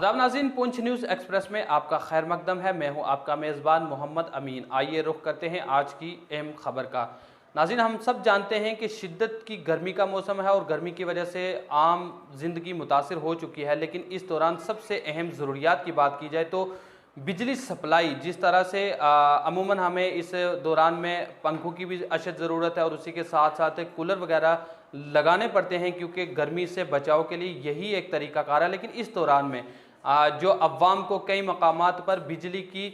आदाब नाज़रीन, Poonch news express में आपका खैर मकदम है। मैं हूं आपका मेज़बान मोहम्मद अमीन। आइए रुख करते हैं आज की अहम खबर का। नाज़रीन, हम सब जानते हैं कि शिद्दत की गर्मी का मौसम है और गर्मी की वजह से आम ज़िंदगी मुतासिर हो चुकी है। लेकिन इस दौरान सबसे अहम ज़रूरियात की बात की जाए तो बिजली सप्लाई, जिस तरह से अमूमन हमें इस दौरान में पंखों की भी अशद ज़रूरत है और उसी के साथ साथ कूलर वगैरह लगाने पड़ते हैं, क्योंकि गर्मी से बचाव के लिए यही एक तरीक़ाकार है। लेकिन इस दौरान में जो अवाम को कई मकामात पर बिजली की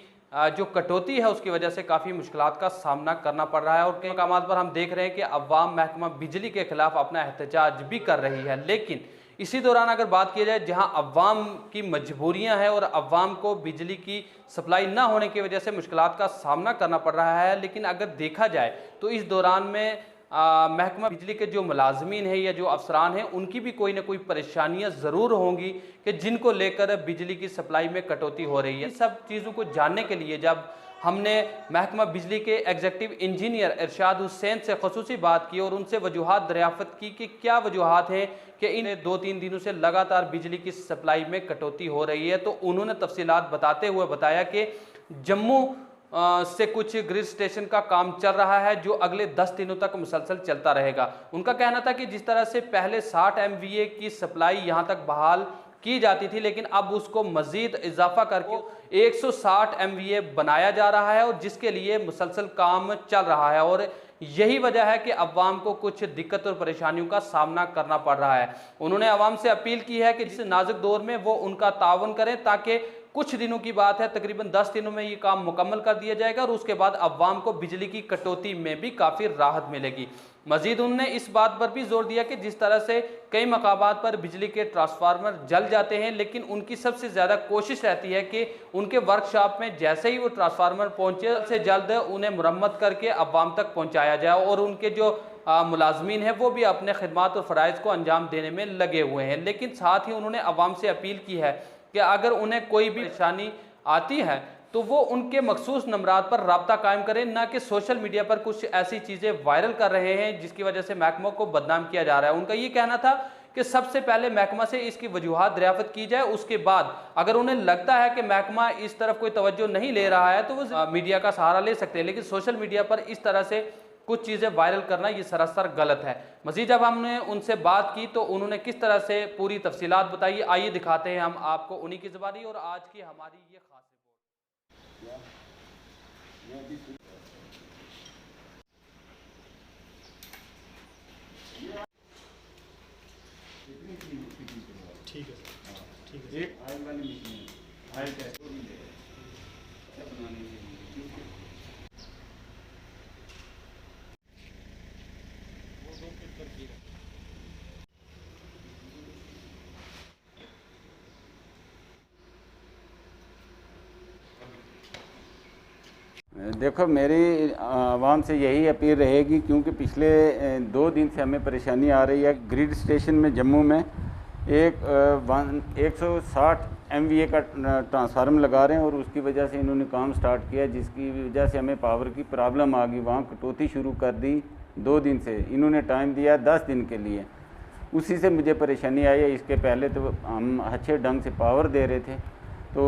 जो कटौती है उसकी वजह से काफ़ी मुश्किलात का सामना करना पड़ रहा है और कई मकामात पर हम देख रहे हैं कि अवाम महकमा बिजली के ख़िलाफ़ अपना एहतजाज भी कर रही है। लेकिन इसी दौरान अगर बात की जाए, जहां अवाम की मजबूरियां हैं और अवाम को बिजली की सप्लाई ना होने की वजह से मुश्किलात का सामना करना पड़ रहा है, लेकिन अगर देखा जाए तो इस दौरान में महकमा बिजली के जो मुलाजमीन हैं या जो अफसरान हैं उनकी भी कोई ना कोई परेशानियां ज़रूर होंगी कि जिनको लेकर बिजली की सप्लाई में कटौती हो रही है। सब चीज़ों को जानने के लिए जब हमने महकमा बिजली के एग्जीक्यूटिव इंजीनियर इरशाद हुसैन से खसूसी बात की और उनसे वजूहात दरियाफ़त की कि क्या वजूहात हैं कि इन 2-3 दिनों से लगातार बिजली की सप्लाई में कटौती हो रही है, तो उन्होंने तफसीलात बताते हुए बताया कि जम्मू से कुछ ग्रिड स्टेशन का काम चल रहा है जो अगले 10 दिनों तक मुसलसल चलता रहेगा। उनका कहना था कि जिस तरह से पहले 60 MVA की सप्लाई यहाँ तक बहाल की जाती थी, लेकिन अब उसको मजीद इजाफा करके 160 MVA बनाया जा रहा है और जिसके लिए मुसलसल काम चल रहा है और यही वजह है कि अवाम को कुछ दिक्कत और परेशानियों का सामना करना पड़ रहा है। उन्होंने अवाम से अपील की है कि जिस नाजुक दौर में वो उनका ताउन करें ताकि कुछ दिनों की बात है, तकरीबन 10 दिनों में ये काम मुकम्मल कर दिया जाएगा और उसके बाद अवाम को बिजली की कटौती में भी काफ़ी राहत मिलेगी। मजीद उन्होंने इस बात पर भी जोर दिया कि जिस तरह से कई मकामात पर बिजली के ट्रांसफार्मर जल जाते हैं, लेकिन उनकी सबसे ज़्यादा कोशिश रहती है कि उनके वर्कशॉप में जैसे ही वो ट्रांसफार्मर पहुँचे से जल्द उन्हें मुरम्मत करके अवाम तक पहुँचाया जाए और उनके जो मुलाजमीन हैं वो भी अपने खिदमात और फ़राइज़ को अंजाम देने में लगे हुए हैं। लेकिन साथ ही उन्होंने अवाम से अपील की है कि अगर उन्हें कोई भी परेशानी आती है तो वो उनके मखसूस नंबरात पर रब्ता कायम करें, ना कि सोशल मीडिया पर कुछ ऐसी चीज़ें वायरल कर रहे हैं जिसकी वजह से महकमा को बदनाम किया जा रहा है। उनका ये कहना था कि सबसे पहले महकमा से इसकी वजूहात दरियाफ़त की जाए, उसके बाद अगर उन्हें लगता है कि महकमा इस तरफ कोई तवज्जो नहीं ले रहा है तो वो मीडिया का सहारा ले सकते हैं। लेकिन सोशल मीडिया पर इस तरह से कुछ चीज़ें वायरल करना ये सरासर गलत है। मज़ीद जब हमने उनसे बात की तो उन्होंने किस तरह से पूरी तफसीलात बताई, आइए दिखाते हैं हम आपको उन्हीं की ज़बानी और आज की हमारी ये खास रिपोर्ट। ठीक है, ठीक है। एक आयल वाली मशीन है, आयल टेस्ट देखो, मेरी आवाम से यही अपील रहेगी, क्योंकि पिछले 2 दिन से हमें परेशानी आ रही है। ग्रिड स्टेशन में जम्मू में 160 MVA का ट्रांसफार्मर लगा रहे हैं और उसकी वजह से इन्होंने काम स्टार्ट किया, जिसकी वजह से हमें पावर की प्रॉब्लम आ गई। वहाँ कटौती शुरू कर दी 2 दिन से, इन्होंने टाइम दिया 10 दिन के लिए, उसी से मुझे परेशानी आई है। इसके पहले तो हम अच्छे ढंग से पावर दे रहे थे। तो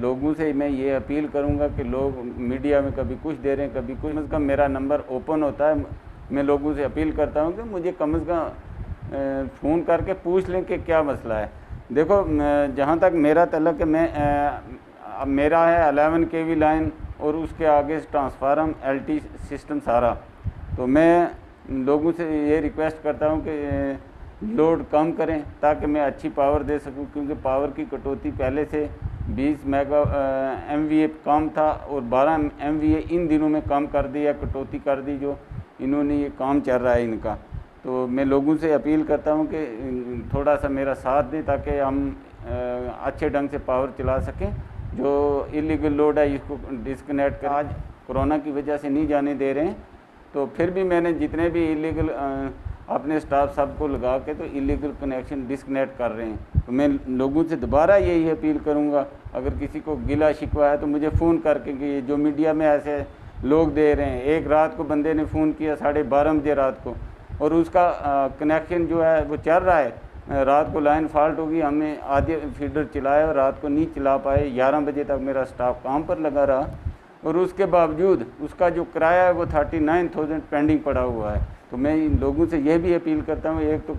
लोगों से मैं ये अपील करूंगा कि लोग मीडिया में कभी कुछ दे रहे हैं, कभी कुछ, कम से कम मेरा नंबर ओपन होता है। मैं लोगों से अपील करता हूं कि मुझे कम से कम फ़ोन करके पूछ लें कि क्या मसला है। देखो, जहां तक मेरा तल्लुक़ है, मेरा है 11 kV लाइन और उसके आगे ट्रांसफार्मर LT सिस्टम सारा। तो मैं लोगों से ये रिक्वेस्ट करता हूँ कि लोड कम करें ताकि मैं अच्छी पावर दे सकूं, क्योंकि पावर की कटौती पहले से 20 MVA कम था और 12 MVA इन दिनों में कम कर दिया, कटौती कर दी जो इन्होंने, ये काम चल रहा है इनका। तो मैं लोगों से अपील करता हूं कि थोड़ा सा मेरा साथ दें ताकि हम अच्छे ढंग से पावर चला सकें। जो इलीगल लोड है इसको डिस्कनेक्ट कर, आज कोरोना की वजह से नहीं जाने दे रहे हैं, तो फिर भी मैंने जितने भी इलीगल अपने स्टाफ सबको लगा के तो इलीगल कनेक्शन डिस्कनेक्ट कर रहे हैं। तो मैं लोगों से दोबारा यही अपील करूंगा, अगर किसी को गिला शिकवा है तो मुझे फ़ोन करके, कि जो मीडिया में ऐसे लोग दे रहे हैं, एक रात को बंदे ने फ़ोन किया 12:30 बजे रात को और उसका कनेक्शन जो है वो चल रहा है, रात को लाइन फॉल्ट होगी, हमने आधे फीडर चलाया और रात को नहीं चला पाए। 11 बजे तक मेरा स्टाफ काम पर लगा रहा और उसके बावजूद उसका जो किराया है वो 39,000 पेंडिंग पड़ा हुआ है। तो मैं इन लोगों से यह भी अपील करता हूँ, एक तो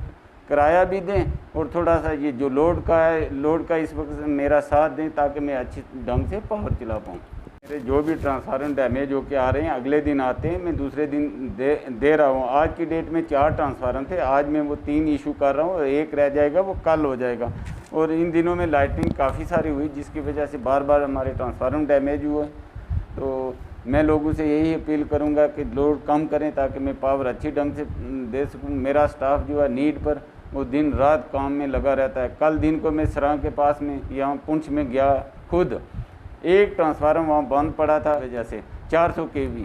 किराया भी दें और थोड़ा सा ये जो लोड का इस वक्त मेरा साथ दें ताकि मैं अच्छी ढंग से पावर चला पाऊँ। मेरे जो भी ट्रांसफार्मर डैमेज होके आ रहे हैं अगले दिन आते हैं, मैं दूसरे दिन दे रहा हूँ। आज की डेट में 4 ट्रांसफार्मर थे, आज मैं वो 3 इशू कर रहा हूँ और 1 रह जाएगा, वो कल हो जाएगा। और इन दिनों में लाइटिंग काफ़ी सारी हुई जिसकी वजह से बार बार हमारे ट्रांसफार्मर डैमेज हुए। तो मैं लोगों से यही अपील करूंगा कि लोड कम करें ताकि मैं पावर अच्छी ढंग से दे सकूं। मेरा स्टाफ जो है नीड पर वो दिन रात काम में लगा रहता है। कल दिन को मैं सरां के पास में यहाँ पुंछ में गया, खुद एक ट्रांसफार्मर वहाँ बंद पड़ा था वजह से 400 kV,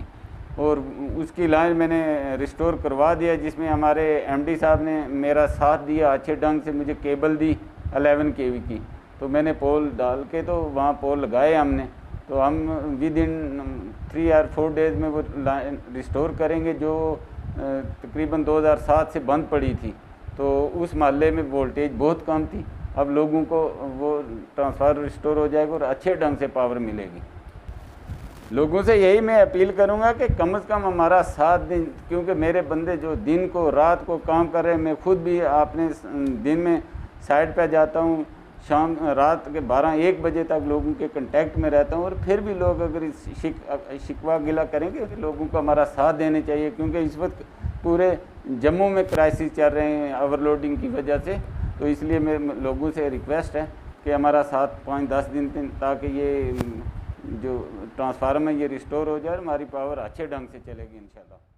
और उसकी लाइन मैंने रिस्टोर करवा दिया, जिसमें हमारे MD साहब ने मेरा साथ दिया, अच्छे ढंग से मुझे केबल दी 11 kV की। तो मैंने पोल डाल के तो वहाँ पोल लगाए हमने। तो हम विद इन 3 or 4 डेज़ में वो लाइन रिस्टोर करेंगे जो तकरीबन 2007 से बंद पड़ी थी। तो उस मोहल्ले में वोल्टेज बहुत कम थी, अब लोगों को वो ट्रांसफार्मर रिस्टोर हो जाएगा और अच्छे ढंग से पावर मिलेगी। लोगों से यही मैं अपील करूंगा कि कम से कम हमारा साथ दें, क्योंकि मेरे बंदे जो दिन को रात को काम कर रहे हैं, मैं खुद भी अपने दिन में साइड पे जाता हूँ, शाम रात के 12-1 बजे तक लोगों के कांटेक्ट में रहता हूँ। और फिर भी लोग अगर शिकवा गिला करेंगे तो लोगों को हमारा साथ देने चाहिए, क्योंकि इस वक्त पूरे जम्मू में क्राइसिस चल रहे हैं ओवरलोडिंग की वजह से। तो इसलिए मैं लोगों से रिक्वेस्ट है कि हमारा साथ 5-10 दिन ताकि ये जो ट्रांसफार्मर है ये रिस्टोर हो जाए और हमारी पावर अच्छे ढंग से चलेगी इंशाल्लाह।